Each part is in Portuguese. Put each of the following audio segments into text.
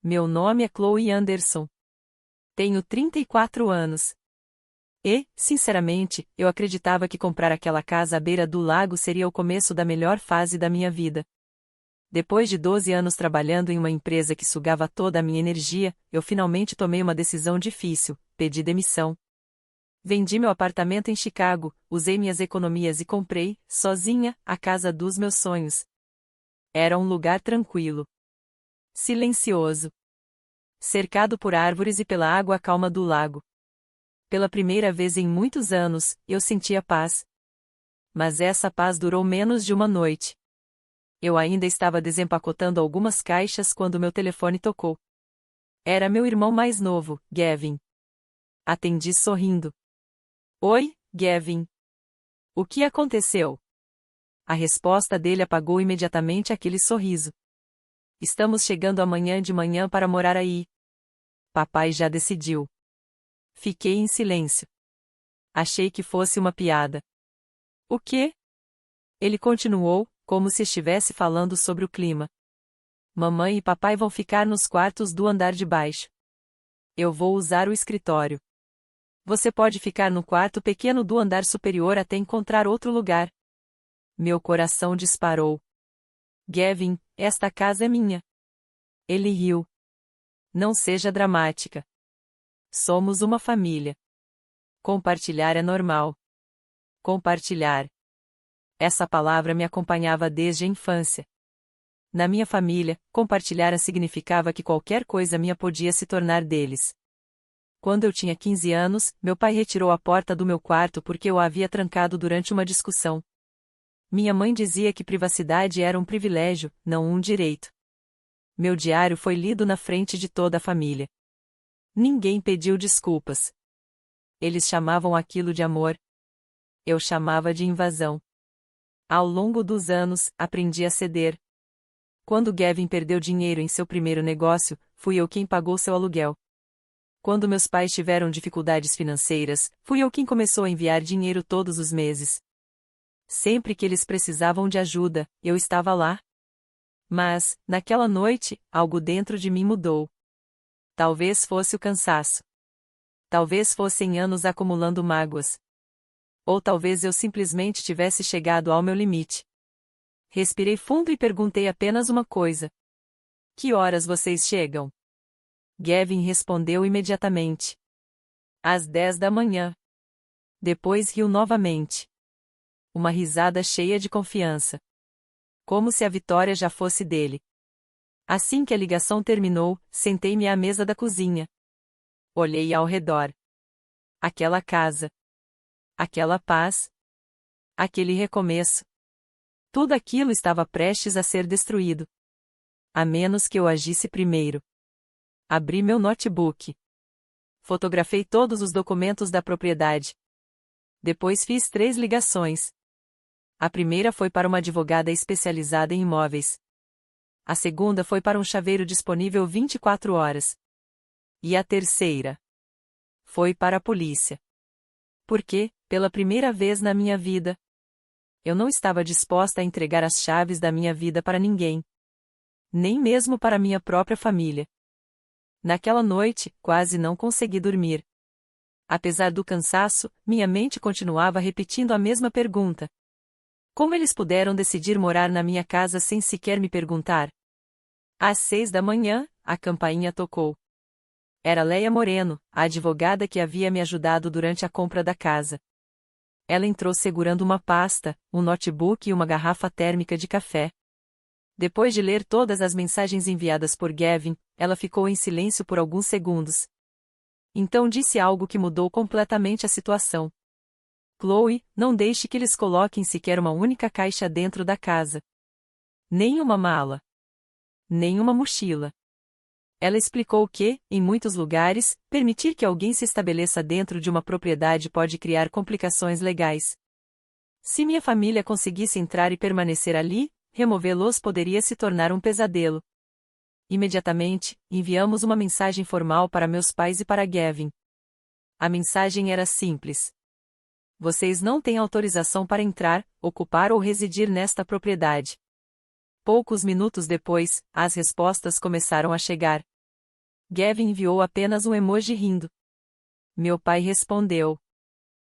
Meu nome é Chloe Anderson. Tenho 34 anos. E, sinceramente, eu acreditava que comprar aquela casa à beira do lago seria o começo da melhor fase da minha vida. Depois de 12 anos trabalhando em uma empresa que sugava toda a minha energia, eu finalmente tomei uma decisão difícil: pedi demissão. Vendi meu apartamento em Chicago, usei minhas economias e comprei, sozinha, a casa dos meus sonhos. Era um lugar tranquilo, silencioso, cercado por árvores e pela água calma do lago. Pela primeira vez em muitos anos, eu sentia paz. Mas essa paz durou menos de uma noite. Eu ainda estava desempacotando algumas caixas quando meu telefone tocou. Era meu irmão mais novo, Gavin. Atendi sorrindo. Oi, Gavin. O que aconteceu? A resposta dele apagou imediatamente aquele sorriso. Estamos chegando amanhã de manhã para morar aí. Papai já decidiu. Fiquei em silêncio. Achei que fosse uma piada. O quê? Ele continuou, como se estivesse falando sobre o clima. Mamãe e papai vão ficar nos quartos do andar de baixo. Eu vou usar o escritório. Você pode ficar no quarto pequeno do andar superior até encontrar outro lugar. Meu coração disparou. Gavin, esta casa é minha. Ele riu. Não seja dramática. Somos uma família. Compartilhar é normal. Compartilhar. Essa palavra me acompanhava desde a infância. Na minha família, compartilhar significava que qualquer coisa minha podia se tornar deles. Quando eu tinha 15 anos, meu pai retirou a porta do meu quarto porque eu a havia trancado durante uma discussão. Minha mãe dizia que privacidade era um privilégio, não um direito. Meu diário foi lido na frente de toda a família. Ninguém pediu desculpas. Eles chamavam aquilo de amor. Eu chamava de invasão. Ao longo dos anos, aprendi a ceder. Quando Gavin perdeu dinheiro em seu primeiro negócio, fui eu quem pagou seu aluguel. Quando meus pais tiveram dificuldades financeiras, fui eu quem começou a enviar dinheiro todos os meses. Sempre que eles precisavam de ajuda, eu estava lá. Mas, naquela noite, algo dentro de mim mudou. Talvez fosse o cansaço. Talvez fossem anos acumulando mágoas. Ou talvez eu simplesmente tivesse chegado ao meu limite. Respirei fundo e perguntei apenas uma coisa. Que horas vocês chegam? Gavin respondeu imediatamente. Às 10 da manhã. Depois riu novamente. Uma risada cheia de confiança. Como se a vitória já fosse dele. Assim que a ligação terminou, sentei-me à mesa da cozinha. Olhei ao redor. Aquela casa. Aquela paz. Aquele recomeço. Tudo aquilo estava prestes a ser destruído. A menos que eu agisse primeiro. Abri meu notebook. Fotografei todos os documentos da propriedade. Depois fiz 3 ligações. A primeira foi para uma advogada especializada em imóveis. A segunda foi para um chaveiro disponível 24 horas. E a terceira foi para a polícia. Porque, pela primeira vez na minha vida, eu não estava disposta a entregar as chaves da minha vida para ninguém. Nem mesmo para minha própria família. Naquela noite, quase não consegui dormir. Apesar do cansaço, minha mente continuava repetindo a mesma pergunta. Como eles puderam decidir morar na minha casa sem sequer me perguntar? Às 6 da manhã, a campainha tocou. Era Leia Moreno, a advogada que havia me ajudado durante a compra da casa. Ela entrou segurando uma pasta, um notebook e uma garrafa térmica de café. Depois de ler todas as mensagens enviadas por Gavin, ela ficou em silêncio por alguns segundos. Então disse algo que mudou completamente a situação. Chloe, não deixe que eles coloquem sequer uma única caixa dentro da casa. Nem uma mala. Nem uma mochila. Ela explicou que, em muitos lugares, permitir que alguém se estabeleça dentro de uma propriedade pode criar complicações legais. Se minha família conseguisse entrar e permanecer ali, removê-los poderia se tornar um pesadelo. Imediatamente, enviamos uma mensagem formal para meus pais e para Gavin. A mensagem era simples. Vocês não têm autorização para entrar, ocupar ou residir nesta propriedade. Poucos minutos depois, as respostas começaram a chegar. Gavin enviou apenas um emoji rindo. Meu pai respondeu.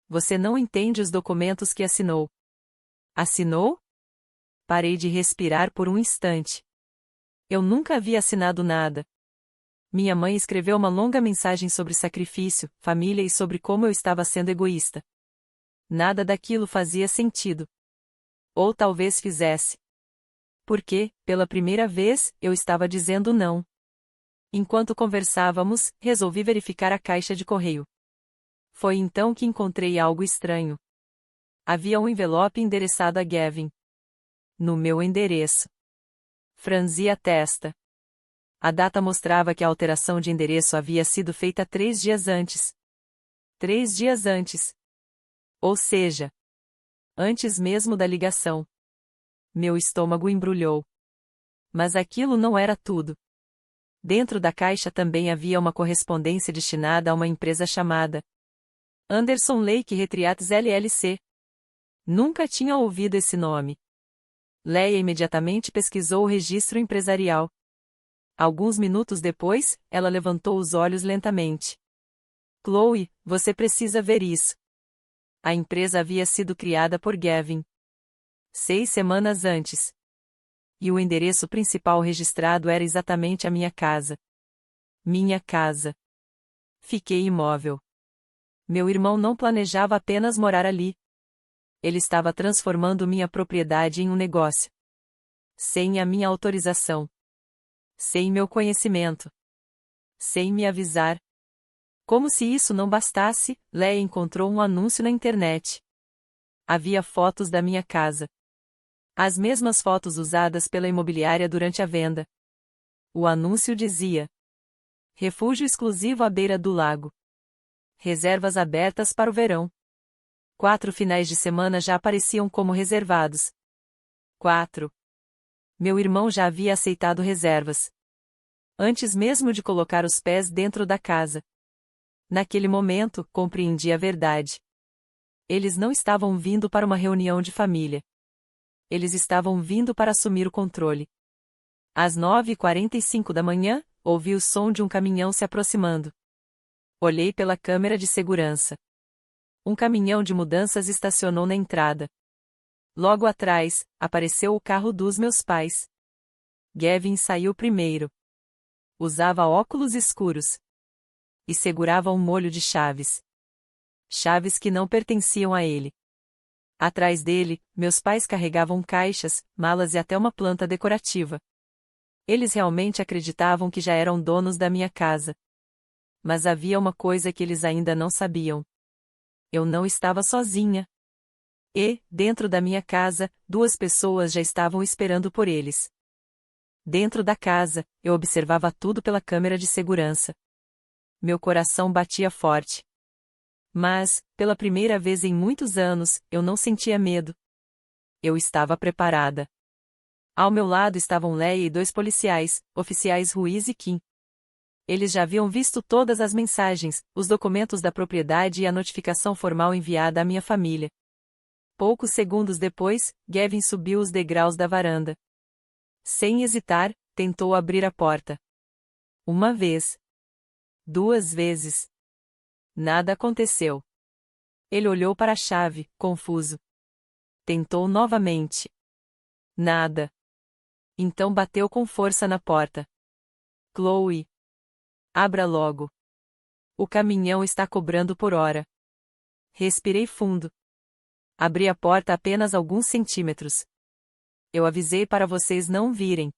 Você não entende os documentos que assinou. Assinou? Parei de respirar por um instante. Eu nunca havia assinado nada. Minha mãe escreveu uma longa mensagem sobre sacrifício, família e sobre como eu estava sendo egoísta. Nada daquilo fazia sentido. Ou talvez fizesse. Porque, pela primeira vez, eu estava dizendo não. Enquanto conversávamos, resolvi verificar a caixa de correio. Foi então que encontrei algo estranho. Havia um envelope endereçado a Gavin. No meu endereço. Franzi a testa. A data mostrava que a alteração de endereço havia sido feita 3 dias antes. 3 dias antes. Ou seja, antes mesmo da ligação. Meu estômago embrulhou. Mas aquilo não era tudo. Dentro da caixa também havia uma correspondência destinada a uma empresa chamada Anderson Lake Retriats LLC. Nunca tinha ouvido esse nome. Leia imediatamente pesquisou o registro empresarial. Alguns minutos depois, ela levantou os olhos lentamente. Chloe, você precisa ver isso. A empresa havia sido criada por Gavin 6 semanas antes. E o endereço principal registrado era exatamente a minha casa. Minha casa. Fiquei imóvel. Meu irmão não planejava apenas morar ali. Ele estava transformando minha propriedade em um negócio. Sem a minha autorização. Sem meu conhecimento. Sem me avisar. Como se isso não bastasse, Leia encontrou um anúncio na internet. Havia fotos da minha casa. As mesmas fotos usadas pela imobiliária durante a venda. O anúncio dizia: refúgio exclusivo à beira do lago. Reservas abertas para o verão. 4 finais de semana já apareciam como reservados. 4. Meu irmão já havia aceitado reservas. Antes mesmo de colocar os pés dentro da casa. Naquele momento, compreendi a verdade. Eles não estavam vindo para uma reunião de família. Eles estavam vindo para assumir o controle. Às 9h45 da manhã, ouvi o som de um caminhão se aproximando. Olhei pela câmera de segurança. Um caminhão de mudanças estacionou na entrada. Logo atrás, apareceu o carro dos meus pais. Gavin saiu primeiro. Usava óculos escuros. E segurava um molho de chaves. Chaves que não pertenciam a ele. Atrás dele, meus pais carregavam caixas, malas e até uma planta decorativa. Eles realmente acreditavam que já eram donos da minha casa. Mas havia uma coisa que eles ainda não sabiam. Eu não estava sozinha. E, dentro da minha casa, 2 pessoas já estavam esperando por eles. Dentro da casa, eu observava tudo pela câmera de segurança. Meu coração batia forte. Mas, pela primeira vez em muitos anos, eu não sentia medo. Eu estava preparada. Ao meu lado estavam Leia e 2 policiais, oficiais Ruiz e Kim. Eles já haviam visto todas as mensagens, os documentos da propriedade e a notificação formal enviada à minha família. Poucos segundos depois, Gavin subiu os degraus da varanda. Sem hesitar, tentou abrir a porta. 1 vez. 2 vezes. Nada aconteceu. Ele olhou para a chave, confuso. Tentou novamente. Nada. Então bateu com força na porta. Chloe. Abra logo. O caminhão está cobrando por hora. Respirei fundo. Abri a porta apenas alguns centímetros. Eu avisei para vocês não virem.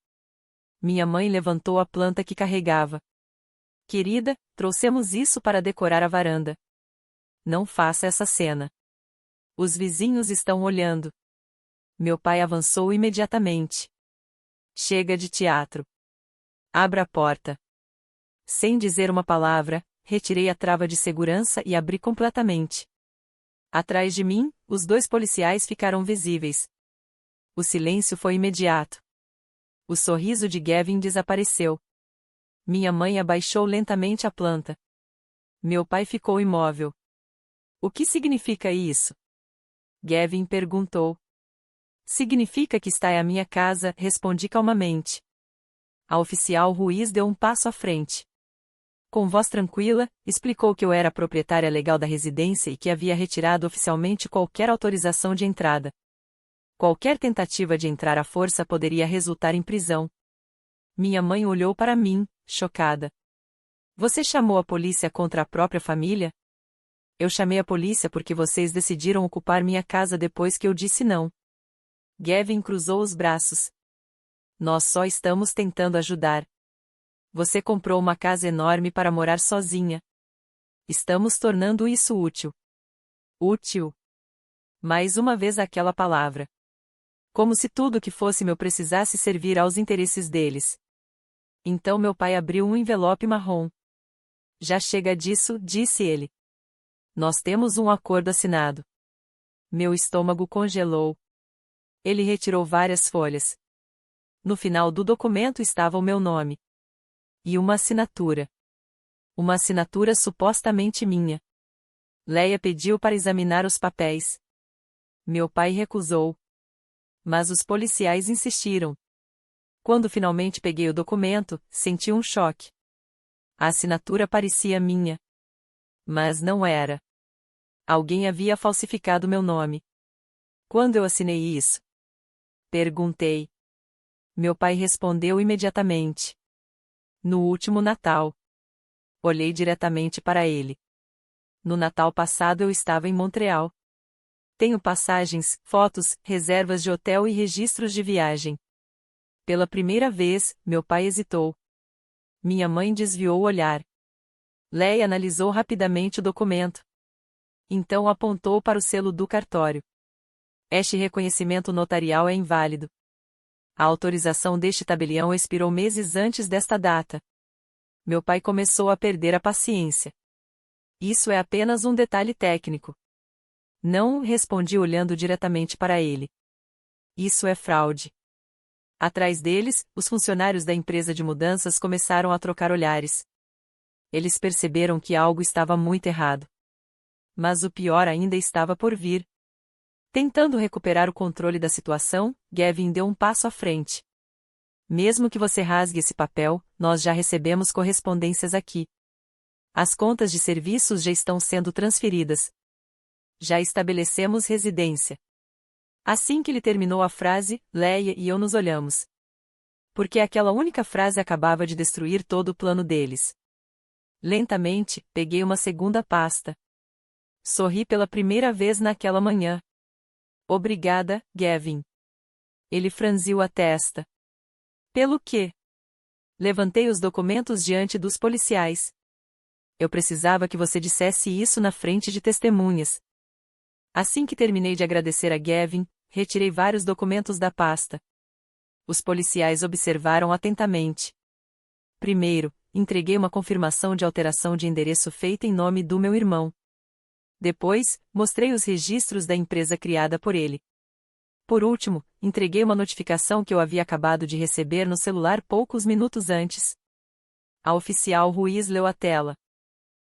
Minha mãe levantou a planta que carregava. Querida, trouxemos isso para decorar a varanda. Não faça essa cena. Os vizinhos estão olhando. Meu pai avançou imediatamente. Chega de teatro. Abra a porta. Sem dizer uma palavra, retirei a trava de segurança e abri completamente. Atrás de mim, os 2 policiais ficaram visíveis. O silêncio foi imediato. O sorriso de Gavin desapareceu. Minha mãe abaixou lentamente a planta. Meu pai ficou imóvel. O que significa isso? Gavin perguntou. Significa que está à minha casa, respondi calmamente. A oficial Ruiz deu um passo à frente. Com voz tranquila, explicou que eu era a proprietária legal da residência e que havia retirado oficialmente qualquer autorização de entrada. Qualquer tentativa de entrar à força poderia resultar em prisão. Minha mãe olhou para mim, chocada. Você chamou a polícia contra a própria família? Eu chamei a polícia porque vocês decidiram ocupar minha casa depois que eu disse não. Gavin cruzou os braços. Nós só estamos tentando ajudar. Você comprou uma casa enorme para morar sozinha. Estamos tornando isso útil. Útil. Mais uma vez aquela palavra. Como se tudo que fosse meu precisasse servir aos interesses deles. Então meu pai abriu um envelope marrom. Já chega disso, disse ele. Nós temos um acordo assinado. Meu estômago congelou. Ele retirou várias folhas. No final do documento estava o meu nome. E uma assinatura. Uma assinatura supostamente minha. Leia pediu para examinar os papéis. Meu pai recusou. Mas os policiais insistiram. Quando finalmente peguei o documento, senti um choque. A assinatura parecia minha. Mas não era. Alguém havia falsificado meu nome. Quando eu assinei isso? Perguntei. Meu pai respondeu imediatamente. No último Natal. Olhei diretamente para ele. No Natal passado eu estava em Montreal. Tenho passagens, fotos, reservas de hotel e registros de viagem. Pela primeira vez, meu pai hesitou. Minha mãe desviou o olhar. Leia analisou rapidamente o documento. Então apontou para o selo do cartório. Este reconhecimento notarial é inválido. A autorização deste tabelião expirou meses antes desta data. Meu pai começou a perder a paciência. Isso é apenas um detalhe técnico. Não, respondi olhando diretamente para ele. Isso é fraude. Atrás deles, os funcionários da empresa de mudanças começaram a trocar olhares. Eles perceberam que algo estava muito errado. Mas o pior ainda estava por vir. Tentando recuperar o controle da situação, Gavin deu um passo à frente. Mesmo que você rasgue esse papel, nós já recebemos correspondências aqui. As contas de serviços já estão sendo transferidas. Já estabelecemos residência. Assim que ele terminou a frase, Leia e eu nos olhamos. Porque aquela única frase acabava de destruir todo o plano deles. Lentamente, peguei uma segunda pasta. Sorri pela primeira vez naquela manhã. Obrigada, Gavin. Ele franziu a testa. Pelo quê? Levantei os documentos diante dos policiais. Eu precisava que você dissesse isso na frente de testemunhas. Assim que terminei de agradecer a Gavin, retirei vários documentos da pasta. Os policiais observaram atentamente. Primeiro, entreguei uma confirmação de alteração de endereço feita em nome do meu irmão. Depois, mostrei os registros da empresa criada por ele. Por último, entreguei uma notificação que eu havia acabado de receber no celular poucos minutos antes. A oficial Ruiz leu a tela.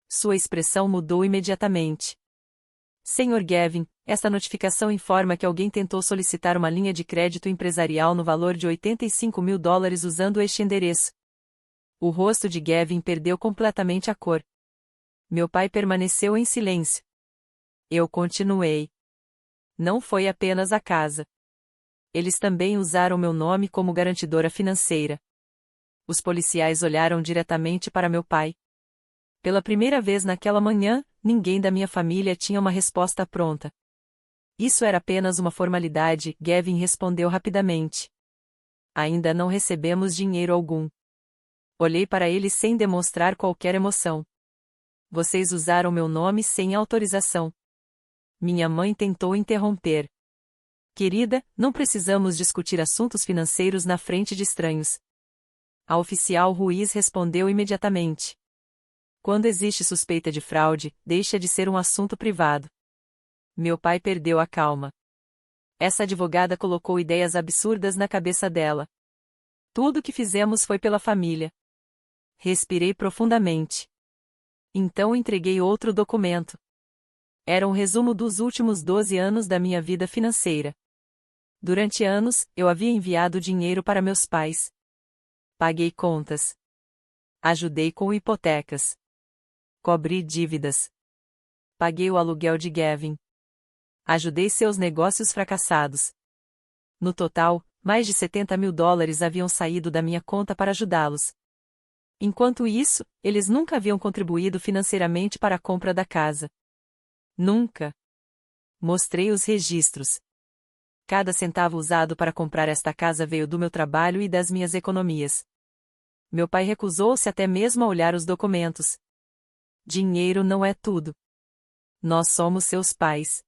Sua expressão mudou imediatamente. Senhor Gavin, esta notificação informa que alguém tentou solicitar uma linha de crédito empresarial no valor de $85.000 usando este endereço. O rosto de Gavin perdeu completamente a cor. Meu pai permaneceu em silêncio. Eu continuei. Não foi apenas a casa. Eles também usaram meu nome como garantidora financeira. Os policiais olharam diretamente para meu pai. Pela primeira vez naquela manhã, ninguém da minha família tinha uma resposta pronta. Isso era apenas uma formalidade, Gavin respondeu rapidamente. Ainda não recebemos dinheiro algum. Olhei para ele sem demonstrar qualquer emoção. Vocês usaram meu nome sem autorização. Minha mãe tentou interromper. Querida, não precisamos discutir assuntos financeiros na frente de estranhos. A oficial Ruiz respondeu imediatamente. Quando existe suspeita de fraude, deixa de ser um assunto privado. Meu pai perdeu a calma. Essa advogada colocou ideias absurdas na cabeça dela. Tudo o que fizemos foi pela família. Respirei profundamente. Então entreguei outro documento. Era um resumo dos últimos 12 anos da minha vida financeira. Durante anos, eu havia enviado dinheiro para meus pais. Paguei contas. Ajudei com hipotecas. Cobri dívidas. Paguei o aluguel de Gavin. Ajudei seus negócios fracassados. No total, mais de $70.000 haviam saído da minha conta para ajudá-los. Enquanto isso, eles nunca haviam contribuído financeiramente para a compra da casa. Nunca. Mostrei os registros. Cada centavo usado para comprar esta casa veio do meu trabalho e das minhas economias. Meu pai recusou-se até mesmo a olhar os documentos. Dinheiro não é tudo. Nós somos seus pais.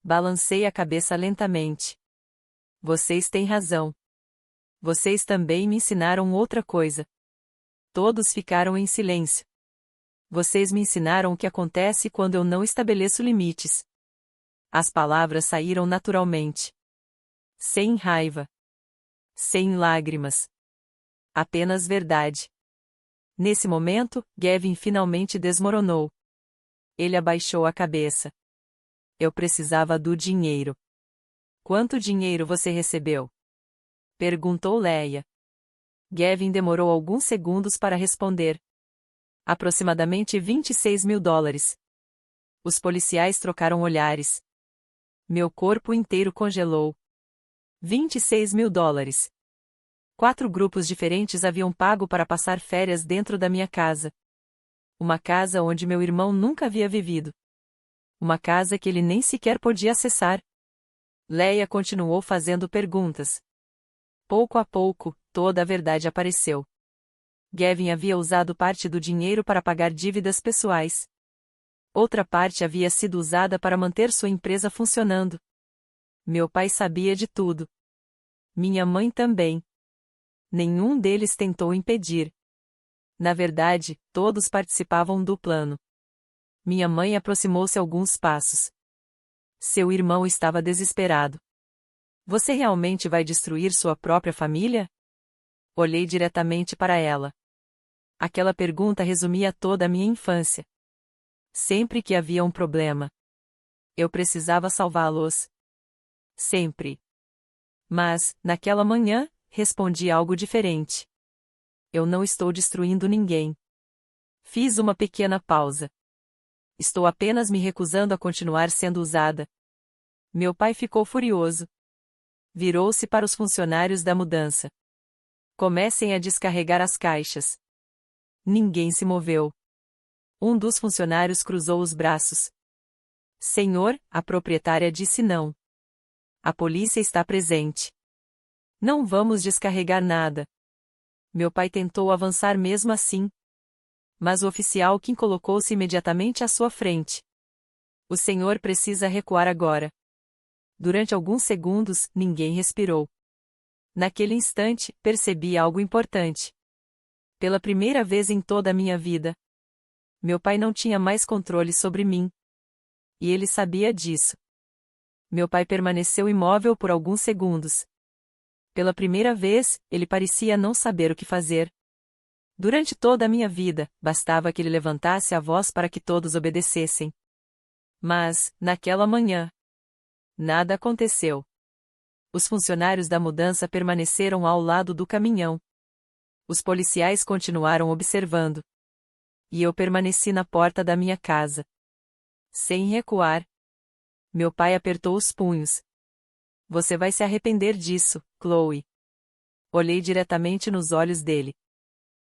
Balancei a cabeça lentamente. Vocês têm razão. Vocês também me ensinaram outra coisa. Todos ficaram em silêncio. Vocês me ensinaram o que acontece quando eu não estabeleço limites. As palavras saíram naturalmente. Sem raiva. Sem lágrimas. Apenas verdade. Nesse momento, Gavin finalmente desmoronou. Ele abaixou a cabeça. Eu precisava do dinheiro. Quanto dinheiro você recebeu? Perguntou Leia. Gavin demorou alguns segundos para responder. Aproximadamente $26.000. Os policiais trocaram olhares. Meu corpo inteiro congelou. $26.000. 4 grupos diferentes haviam pago para passar férias dentro da minha casa. Uma casa onde meu irmão nunca havia vivido. Uma casa que ele nem sequer podia acessar. Leia continuou fazendo perguntas. Pouco a pouco, toda a verdade apareceu. Gavin havia usado parte do dinheiro para pagar dívidas pessoais. Outra parte havia sido usada para manter sua empresa funcionando. Meu pai sabia de tudo. Minha mãe também. Nenhum deles tentou impedir. Na verdade, todos participavam do plano. Minha mãe aproximou-se alguns passos. Seu irmão estava desesperado. Você realmente vai destruir sua própria família? Olhei diretamente para ela. Aquela pergunta resumia toda a minha infância. Sempre que havia um problema, eu precisava salvá-los. Sempre. Mas, naquela manhã, respondi algo diferente. Eu não estou destruindo ninguém. Fiz uma pequena pausa. Estou apenas me recusando a continuar sendo usada. Meu pai ficou furioso. Virou-se para os funcionários da mudança. Comecem a descarregar as caixas. Ninguém se moveu. Um dos funcionários cruzou os braços. Senhor, a proprietária disse não. A polícia está presente. Não vamos descarregar nada. Meu pai tentou avançar mesmo assim. Mas o oficial Kim colocou-se imediatamente à sua frente. O senhor precisa recuar agora. Durante alguns segundos, ninguém respirou. Naquele instante, percebi algo importante. Pela primeira vez em toda a minha vida, meu pai não tinha mais controle sobre mim. E ele sabia disso. Meu pai permaneceu imóvel por alguns segundos. Pela primeira vez, ele parecia não saber o que fazer. Durante toda a minha vida, bastava que ele levantasse a voz para que todos obedecessem. Mas, naquela manhã, nada aconteceu. Os funcionários da mudança permaneceram ao lado do caminhão. Os policiais continuaram observando. E eu permaneci na porta da minha casa. Sem recuar. Meu pai apertou os punhos. Você vai se arrepender disso, Chloe. Olhei diretamente nos olhos dele.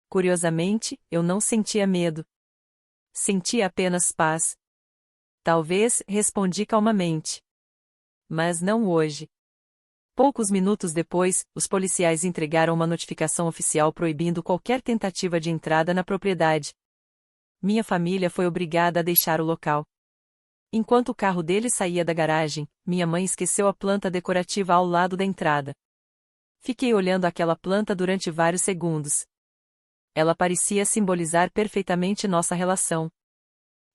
Curiosamente, eu não sentia medo. Sentia apenas paz. Talvez, respondi calmamente. Mas não hoje. Poucos minutos depois, os policiais entregaram uma notificação oficial proibindo qualquer tentativa de entrada na propriedade. Minha família foi obrigada a deixar o local. Enquanto o carro dele saía da garagem, minha mãe esqueceu a planta decorativa ao lado da entrada. Fiquei olhando aquela planta durante vários segundos. Ela parecia simbolizar perfeitamente nossa relação.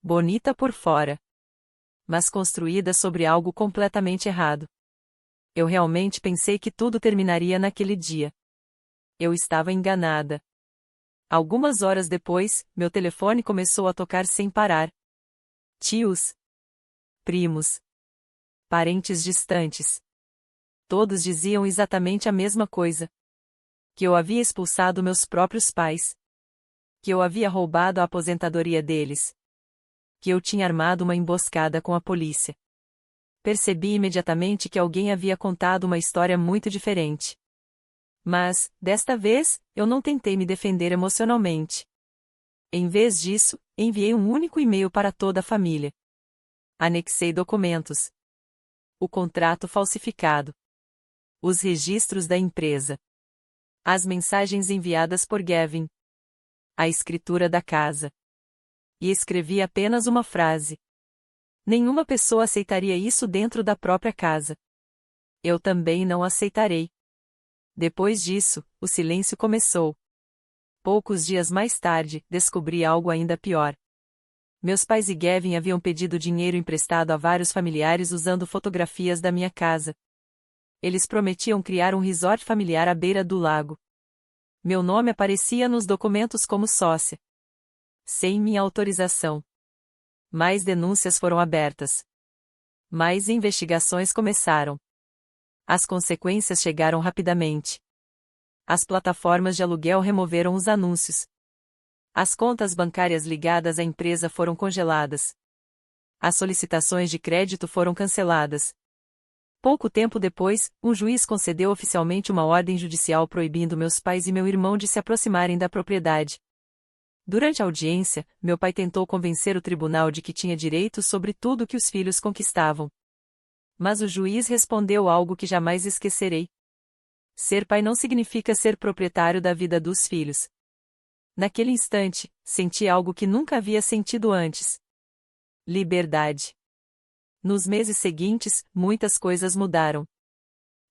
Bonita por fora, mas construída sobre algo completamente errado. Eu realmente pensei que tudo terminaria naquele dia. Eu estava enganada. Algumas horas depois, meu telefone começou a tocar sem parar. Tios, primos, parentes distantes. Todos diziam exatamente a mesma coisa. Que eu havia expulsado meus próprios pais. Que eu havia roubado a aposentadoria deles. Que eu tinha armado uma emboscada com a polícia. Percebi imediatamente que alguém havia contado uma história muito diferente. Mas, desta vez, eu não tentei me defender emocionalmente. Em vez disso, enviei um único e-mail para toda a família. Anexei documentos. O contrato falsificado. Os registros da empresa. As mensagens enviadas por Gavin. A escritura da casa. E escrevi apenas uma frase. Nenhuma pessoa aceitaria isso dentro da própria casa. Eu também não aceitarei. Depois disso, o silêncio começou. Poucos dias mais tarde, descobri algo ainda pior. Meus pais e Gavin haviam pedido dinheiro emprestado a vários familiares usando fotografias da minha casa. Eles prometiam criar um resort familiar à beira do lago. Meu nome aparecia nos documentos como sócia. Sem minha autorização. Mais denúncias foram abertas. Mais investigações começaram. As consequências chegaram rapidamente. As plataformas de aluguel removeram os anúncios. As contas bancárias ligadas à empresa foram congeladas. As solicitações de crédito foram canceladas. Pouco tempo depois, um juiz concedeu oficialmente uma ordem judicial proibindo meus pais e meu irmão de se aproximarem da propriedade. Durante a audiência, meu pai tentou convencer o tribunal de que tinha direitos sobre tudo que os filhos conquistavam. Mas o juiz respondeu algo que jamais esquecerei. Ser pai não significa ser proprietário da vida dos filhos. Naquele instante, senti algo que nunca havia sentido antes. Liberdade. Nos meses seguintes, muitas coisas mudaram.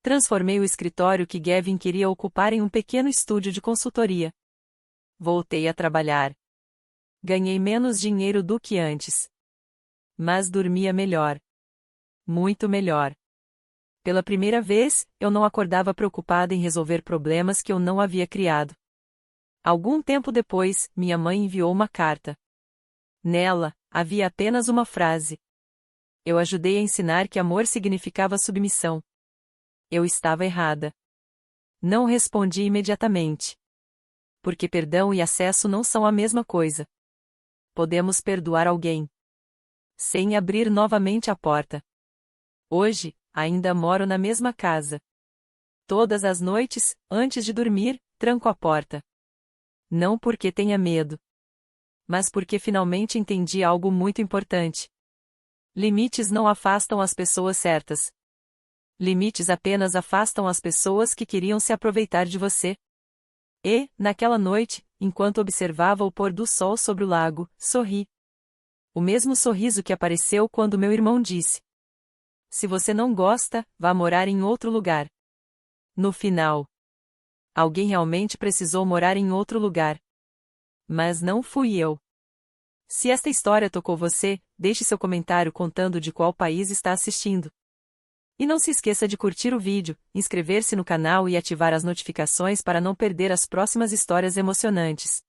Transformei o escritório que Gavin queria ocupar em um pequeno estúdio de consultoria. Voltei a trabalhar. Ganhei menos dinheiro do que antes. Mas dormia melhor. Muito melhor. Pela primeira vez, eu não acordava preocupada em resolver problemas que eu não havia criado. Algum tempo depois, minha mãe enviou uma carta. Nela, havia apenas uma frase. Eu ajudei a ensinar que amor significava submissão. Eu estava errada. Não respondi imediatamente. Porque perdão e acesso não são a mesma coisa. Podemos perdoar alguém sem abrir novamente a porta. Hoje, ainda moro na mesma casa. Todas as noites, antes de dormir, tranco a porta. Não porque tenha medo, mas porque finalmente entendi algo muito importante. Limites não afastam as pessoas certas. Limites apenas afastam as pessoas que queriam se aproveitar de você. E, naquela noite, enquanto observava o pôr do sol sobre o lago, sorri. O mesmo sorriso que apareceu quando meu irmão disse: "Se você não gosta, vá morar em outro lugar." No final, alguém realmente precisou morar em outro lugar. Mas não fui eu. Se esta história tocou você, deixe seu comentário contando de qual país está assistindo. E não se esqueça de curtir o vídeo, inscrever-se no canal e ativar as notificações para não perder as próximas histórias emocionantes.